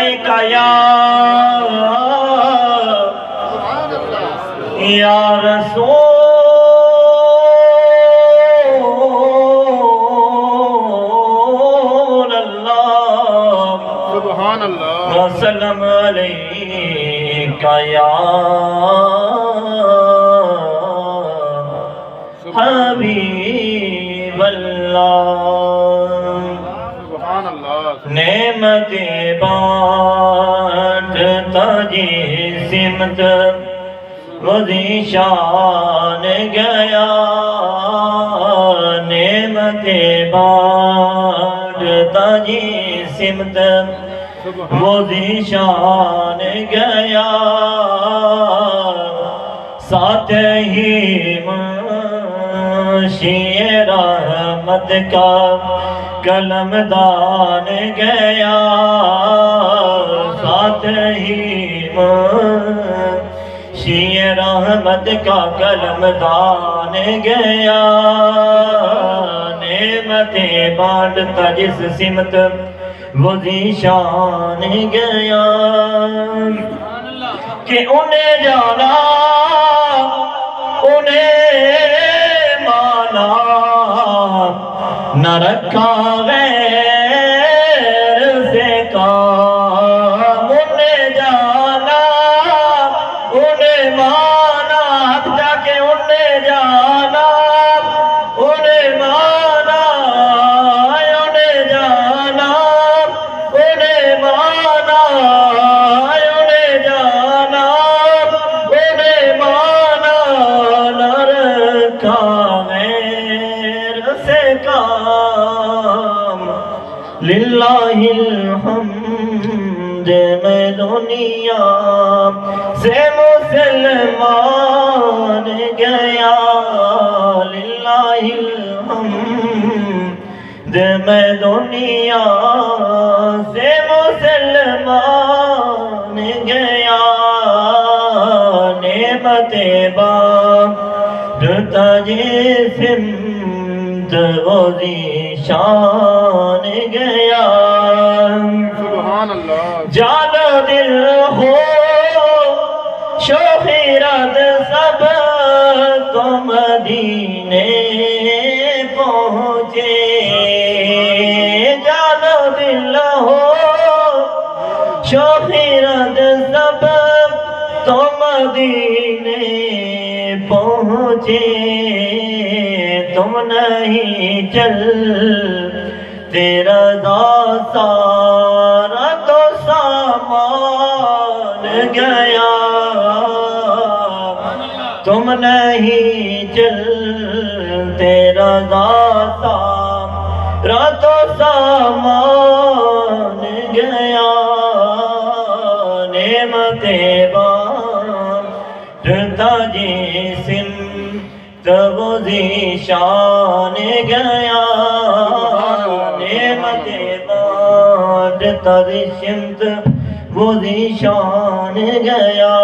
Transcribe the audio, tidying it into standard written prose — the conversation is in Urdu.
علیک یا رسول اللہ سبحان اللہ وسلم علیک یا حبیب اللہ سبحان اللہ نعمت بانٹتا جی سمت وزی شان گیا نعمت بانٹتا جی سمت وزی شان گیا ساتھ ہی منشی رحمت کا قلم دان گیا ساتھ ہی منشی رحمت کا قلم دان گیا نعمت بانٹتا جس سمت وہ ذیشان گیا کہ انہیں جانا انہیں مانا نہ رکھا غیر سے کام انہیں جانا انہیں مانا جا کے انہیں جانا انہیں مانا انہیں جانا انہیں مانا انہیں جانا انہیں مانا نہ رکھا غیر سے کام للہ الحمد میں دنیا سے مسلمان گیا للہ الحمد میں دنیا سے مسلمان گیا نعمت بانٹتا جسم وہ ذیشان گیا سبحان اللہ جان و دل ہو شوق اراد سب تو مدینے پہنچے جان و دل ہو شوق اراد سب تو مدینے پہنچے تم نہیں چل تیرا سارا تو سامان گیا تم نہیں چل تیرا سارا تو سامان گیا نعمت بانٹتا جسم وہ ذیشان گیا نعمت بانٹتا جسم وہ ذیشان گیا